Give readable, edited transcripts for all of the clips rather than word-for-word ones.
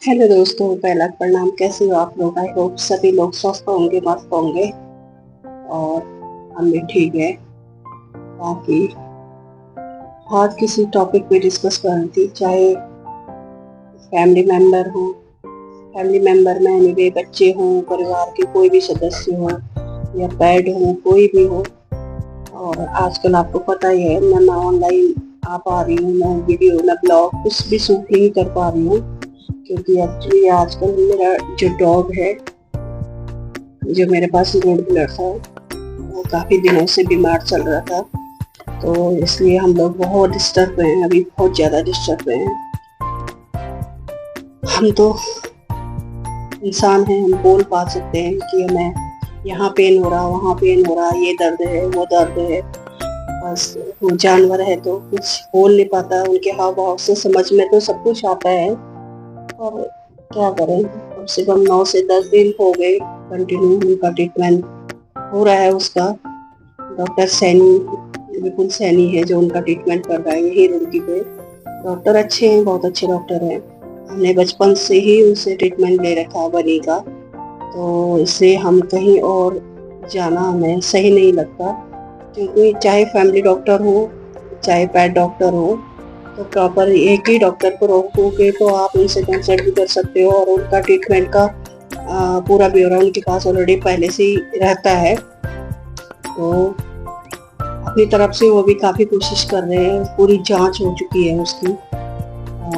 Hello दोस्तों, पहला प्रणाम। कैसे हो आप लोग? आई होप सभी लोग स्वस्थ होंगे, मस्त होंगे। और हम भी ठीक है। बाकी आज किसी टॉपिक पे डिस्कस कर रही थी, चाहे फैमिली मेंबर हो, फैमिली मेंबर में मेरे बच्चे हों, परिवार के कोई भी सदस्य हो या पेट हो, कोई भी हो। और आजकल आपको पता ही है, मैं ऑनलाइन आ पा रही हूँ, मैं वीडियो ना ब्लॉग कुछ भी शूट नहीं कर पा रही हूँ, क्योंकि एक्चुअली आजकल मेरा जो डॉग है, जो मेरे पास रोड ब्लड था, वो काफी दिनों से बीमार चल रहा था। तो इसलिए हम लोग बहुत डिस्टर्ब हुए हैं, अभी बहुत ज्यादा डिस्टर्ब हुए हैं। हम तो इंसान हैं, हम बोल पा सकते हैं कि हमें यहाँ पेन हो रहा, वहाँ पेन हो रहा, ये दर्द है, वो दर्द है। बस वो जानवर है तो कुछ बोल नहीं पाता, उनके हाव भाव से समझ में तो सब कुछ आता है। और क्या करें, कम से कम 9 से 10 दिन हो गए कंटिन्यू उनका ट्रीटमेंट हो रहा है। उसका डॉक्टर सैनी, विपुल सैनी है जो उनका ट्रीटमेंट कर रहा है यही रुड़की पे। डॉक्टर अच्छे हैं, बहुत अच्छे डॉक्टर हैं। हमने बचपन से ही उनसे ट्रीटमेंट ले रखा है बनी का, तो इसलिए हम कहीं और जाना हमें सही नहीं लगता। क्योंकि चाहे फैमिली डॉक्टर हो, चाहे पेट डॉक्टर हो, तो प्रॉपर एक ही डॉक्टर को रोकोगे तो आप उनसे कंसल्ट भी कर सकते हो, और उनका ट्रीटमेंट का पूरा ब्यौरा उनके पास ऑलरेडी पहले से ही रहता है। तो अपनी तरफ से वो भी काफी कोशिश कर रहे हैं, पूरी जांच हो चुकी है उसकी।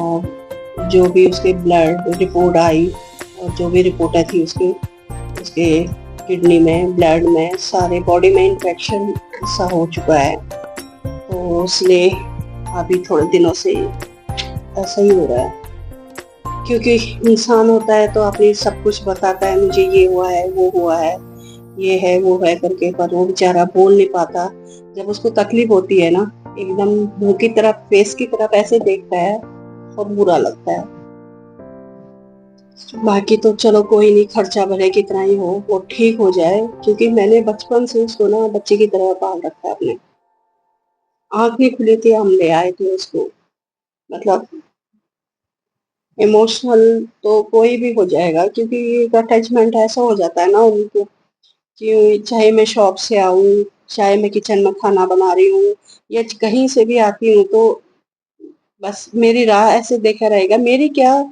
और जो भी उसके ब्लड रिपोर्ट आई, और जो भी रिपोर्टें थी उसके उसके किडनी में, ब्लड में, सारे बॉडी में इन्फेक्शन सा हो चुका है। तो इसलिए अभी थोड़े दिनों से ऐसा ही हो रहा है। क्योंकि इंसान होता है तो अपनी सब कुछ बताता है, मुझे ये हुआ है, वो हुआ है, ये है, वो है करके, पर वो बेचारा बोल नहीं पाता। जब उसको तकलीफ होती है ना, एकदम मुंह की तरफ, फेस की तरफ ऐसे देखता है और बुरा लगता है। बाकी तो चलो कोई नहीं, खर्चा भले कितना ही हो वो ठीक हो जाए, क्योंकि मैंने बचपन से उसको ना बच्चे की तरह पाल रखा है अपने। आंख नहीं खुली थी, हम ले आए थे उसको। मतलब इमोशनल तो कोई भी हो जाएगा, क्योंकि एक अटैचमेंट ऐसा हो जाता है ना उनको, कि चाहे मैं शॉप से आऊं, चाहे मैं किचन में खाना बना रही हूँ, या कहीं से भी आती हूँ, तो बस मेरी राह ऐसे देखा रहेगा। मेरी क्या,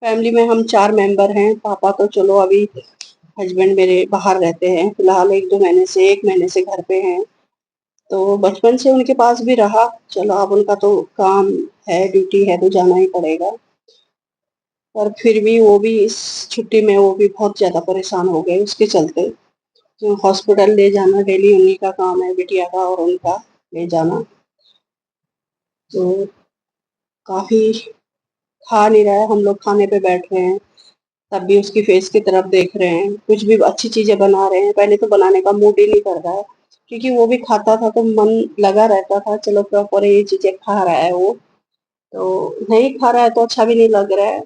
फैमिली में हम 4 मेंबर हैं। पापा तो चलो अभी, हस्बैंड मेरे बाहर रहते हैं फिलहाल, 1-2 महीने से, 1 महीने से घर पे हैं। तो बचपन से उनके पास भी रहा, चलो अब उनका तो काम है, ड्यूटी है, तो जाना ही पड़ेगा। पर फिर भी वो भी इस छुट्टी में वो भी बहुत ज्यादा परेशान हो गए उसके चलते। तो हॉस्पिटल ले जाना डेली उन्हीं का काम है, बिटिया का और उनका ले जाना। तो काफी खा नहीं रहा है, हम लोग खाने पे बैठ रहे हैं तब भी उसकी फेस की तरफ देख रहे हैं। कुछ भी अच्छी चीजें बना रहे हैं, पहले तो बनाने का मूड ही नहीं कर रहा है, क्योंकि वो भी खाता था तो मन लगा रहता था, चलो प्रॉपर ये चीजें खा रहा है वो। तो नहीं खा रहा है तो अच्छा भी नहीं लग रहा है।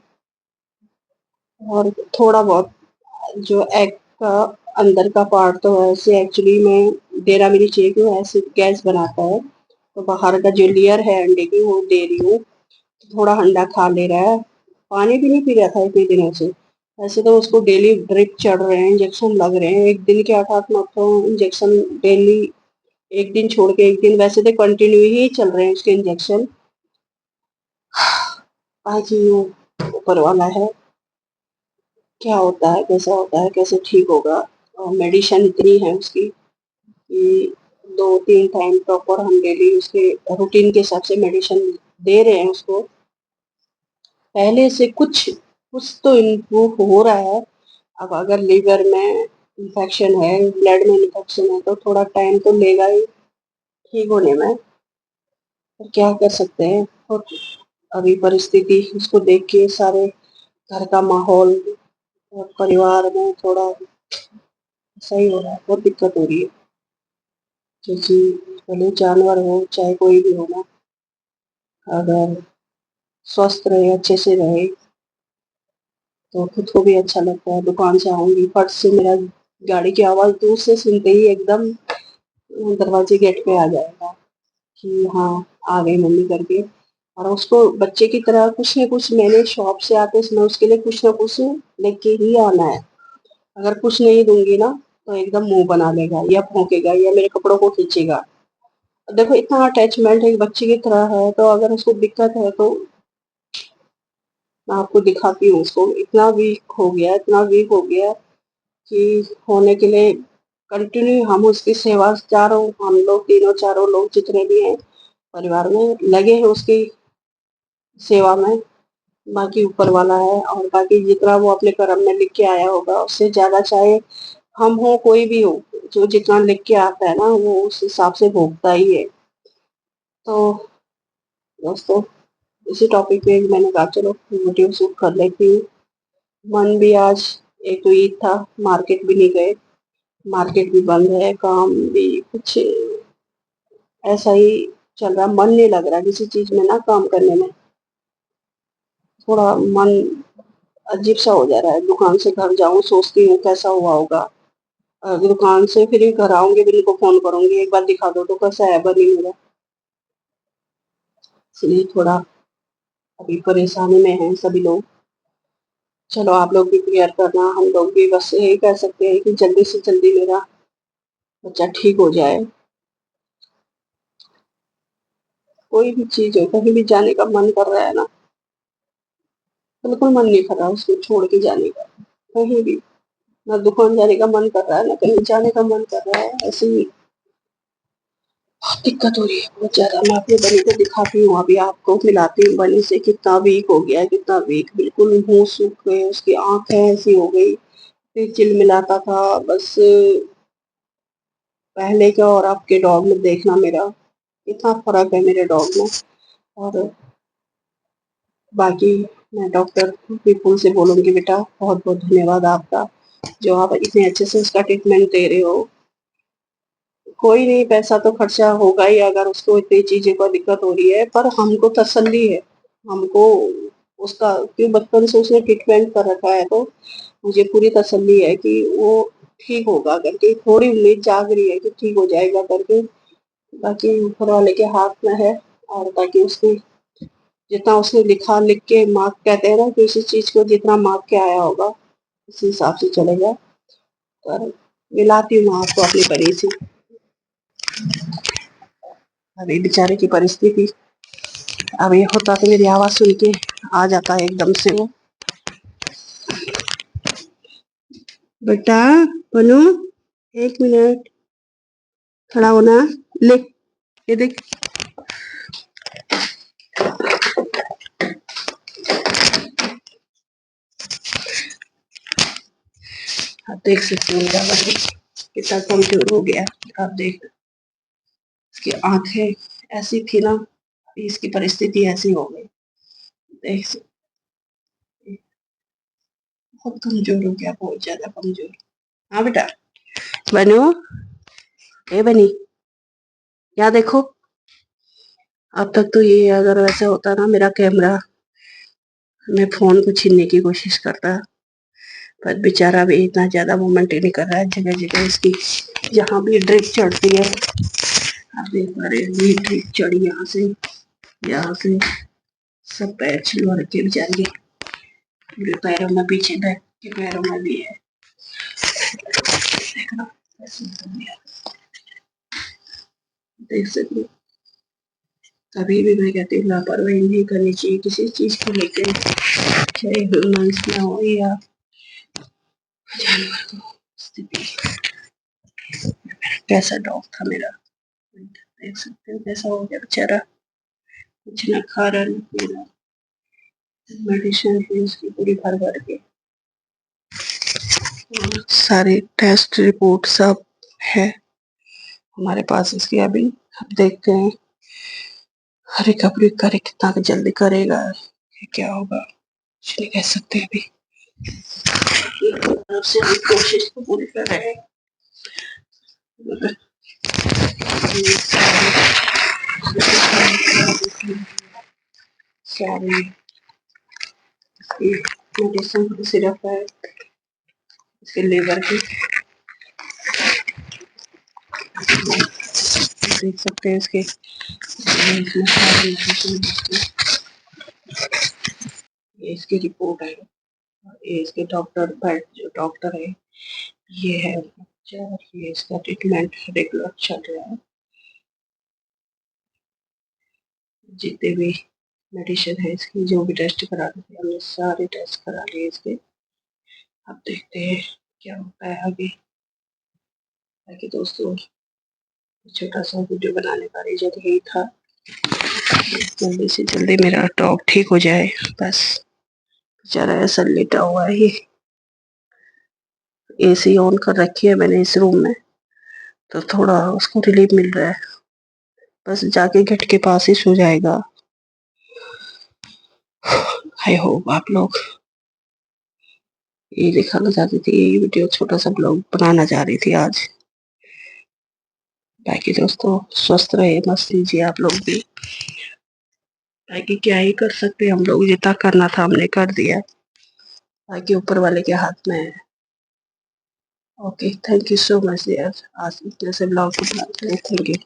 और थोड़ा बहुत जो एग का अंदर का पार्ट तो है, उसे एक्चुअली में देना भी नहीं चाहिए, क्योंकि एसिड गैस बनाता है। तो बाहर का जो लेयर है अंडे की, वो दे रही हूँ। तो थोड़ा अंडा खा ले रहा है। पानी भी नहीं पी रहा था इतने दिनों से। वैसे तो उसको डेली ड्रिप चढ़ रहे हैं, इंजेक्शन लग रहे हैं, एक दिन के 8-8 9 तो इंजेक्शन डेली। एक दिन छोड़ के एक दिन, वैसे तो कंटिन्यू ही चल रहे हैं उसके इंजेक्शन। बाकी वो ऊपर वाला है, क्या होता है, कैसा होता है, कैसे ठीक होगा। और मेडिसिन इतनी है उसकी कि 2-3 टाइम प्रॉपर हम डेली उसके रूटीन के हिसाब से मेडिसिन दे रहे हैं उसको। पहले से कुछ कुछ तो इम्प्रूव हो रहा है। अब अगर लीवर में इंफेक्शन है, ब्लड में इंफेक्शन है, तो थोड़ा टाइम तो लेगा ही ठीक होने में। पर क्या कर सकते हैं। और अभी परिस्थिति उसको देख के, सारे घर का माहौल और परिवार में थोड़ा सही हो रहा है, बहुत दिक्कत हो रही है। क्योंकि भले जानवर हो चाहे कोई भी हो ना, अगर स्वस्थ रहे, अच्छे से रहे, तो खुद को भी अच्छा लगता है। दुकान से आऊंगी, फट से मेरा गाड़ी की आवाज दूर से सुनते ही एकदम दरवाजे गेट पे आ जाएगा कि हाँ, आ गई मम्मी करके। और उसको बच्चे की तरह कुछ न कुछ मैंने शॉप से आते समय उसके लिए कुछ न कुछ लेके ही आना है। अगर कुछ नहीं दूंगी ना तो एकदम मुंह बना लेगा या भौंकेगा या मेरे कपड़ों को खींचेगा। देखो इतना अटैचमेंट एक बच्चे की तरह है, तो अगर उसको दिक्कत है तो मैं आपको दिखाती हूँ। उसको इतना वीक हो गया, इतना वीक हो गया कि होने के लिए कंटिन्यू हम उसकी सेवा, चारों हम लोग तीनों चारों लोग जितने भी हैं परिवार में लगे हैं उसकी सेवा में। बाकी ऊपर वाला है, और बाकी जितना वो अपने कर्म में लिख के आया होगा उससे ज्यादा, चाहे हम हो कोई भी हो, जो जितना लिख के आता है ना वो उस हिसाब से भोगता ही है। तो दोस्तों इसी टॉपिक पे मैंने कहा चलो वीडियो शूट कर लेती हूँ। मन भी आज, एक तो ईद था, मार्केट भी नहीं गए, मार्केट भी बंद है, काम भी कुछ ऐसा ही चल रहा, मन नहीं लग रहा किसी चीज में ना काम करने में। थोड़ा मन अजीब सा हो जा रहा है। दुकान से घर जाऊं सोचती हूँ कैसा हुआ होगा, दुकान से फिर घर आऊंगी भी इनको फोन करूंगी एक बार दिखा दो तो कैसा है बनी मेरा। इसलिए थोड़ा अभी परेशानी में है सभी लोग। चलो आप लोग भी क्लियर करना, हम लोग भी बस यही कह सकते हैं कि जल्दी से जल्दी मेरा बच्चा ठीक हो जाए। कोई भी चीज हो, कहीं भी जाने का मन कर रहा है ना, बिल्कुल मन नहीं कर रहा उसको छोड़ के जाने का कहीं भी। ना दुकान जाने का मन कर रहा है, ना कहीं जाने का मन कर रहा है। ऐसे ही बहुत दिक्कत हो रही है, बहुत ज्यादा। मैं अपनी बनी को दिखाती हूँ, अभी आपको मिलाती हूँ बनी से। कितना वीक हो गया है, कितना वीक, बिल्कुल मुंह सूख गए, उसकी आंखें ऐसी हो गई, फिर चिलमिलाता था बस। पहले का और आपके डॉग में देखना मेरा कितना फर्क है मेरे डॉग में। और बाकी मैं डॉक्टर विपुल से बोलूंगी बेटा बहुत बहुत धन्यवाद आपका, जो आप इतने अच्छे से उसका ट्रीटमेंट दे रहे हो। कोई नहीं, पैसा तो खर्चा होगा ही अगर उसको इतनी चीजें का दिक्कत हो रही है, पर हमको तसल्ली है। हमको उसका, क्यों बचपन से उसने ट्रीटमेंट कर रखा है, तो मुझे पूरी तसल्ली है कि वो ठीक होगा करके, थोड़ी उम्मीद जाग रही है कि ठीक हो जाएगा करके। बाकी ऊपर वाले के हाथ में है। और बाकी उसकी जितना उसने लिखा, लिख के मार्क कहते हैं ना, किसी चीज को जितना मार्क के आया होगा उसी हिसाब से चलेगा। पर मिलाती हूँ आपको अपनी परी से। अभी बेचारे की परिस्थिति, अब ये होता तो मेरी आवाज सुन के आ जाता है एकदम से वो। बेटा बनू, एक मिनट खड़ा होना, ले ये देख। आप देख सकते हो मेरा बच्चा कितना कमजोर हो गया। आप देख, इसकी आंखें ऐसी थी ना, इसकी परिस्थिति ऐसी हो गई, देख सकते, बहुत कमजोर हो गया, बहुत ज्यादा कमजोर। हाँ बेटा बनू, ए बनी, यहाँ देखो। अब तक तो ये अगर वैसा होता ना मेरा कैमरा, मैं फोन को छीनने की कोशिश करता, पर बेचारा भी इतना ज्यादा मूवमेंट ही नहीं कर रहा है। जगह जगह इसकी जहाँ भी ड्रिप चढ़ती है, आप देख पा रहे हैं, ये ड्रिप चढ़ी यहाँ से सब पैर छिलवा रखे बेचारे, पूरे पैरों में, पीछे बैक के पैरों में भी है। देखना ऐसे देख सकते हो। कभी भी मैं कहती हूँ लापरवाही नहीं करनी चाहिए किसी चीज को लेकर, चाहे ह्यूमंस में हो या जानवर को। स्थिति कैसा डॉग था मेरा, देख सकते हो कैसा हो गया बेचारा, कुछ ना खा रहा ना पी रहा। मेडिसिन है उसकी पूरी भर भर के, सारे टेस्ट रिपोर्ट सब है हमारे पास इसकी। अभी अब देखते हैं रिकवरी करे कितना जल्दी करेगा, क्या होगा कुछ नहीं कह सकते अभी। तरफ से हम कोशिश तो पूरी कर रहे हैं। सारी मेडिसिन सिरप है इसके लीवर की, देख सकते हैं इसके ये इसकी रिपोर्ट है। ये इसके डॉक्टर जो डॉक्टर है ये है और ये इसका ट्रीटमेंट रेगुलर चल रहा है। जितने भी मेडिसिन है इसकी जो भी टेस्ट कराने थे हमने सारे टेस्ट करा लिए इसके। अब देखते हैं क्या होता है आगे। बाकी दोस्तों छोटा सा वीडियो बनाने का रीजन यही था, जल्दी से जल्दी मेरा डॉग ठीक हो जाए। बस बेचारा ऐसा लेटा हुआ है। एसी ऑन कर रखी है मैंने इस रूम में, तो थोड़ा उसको रिलीफ मिल रहा है। बस जाके गेट के पास ही सो जाएगा। आई होप आप लोग ये दिखाना चाहती थी, ये वीडियो छोटा सा ब्लॉग बनाना चाह रही थी आज। बाकी दोस्तों स्वस्थ रहे, मस्त लीजिए आप लोग भी। बाकी क्या ही कर सकते हम लोग, जितना करना था हमने कर दिया, बाकी ऊपर वाले के हाथ में है। Okay, thank you so much यार, आज इस तरह से ब्लॉग को बनाने के लिए थैंक यू।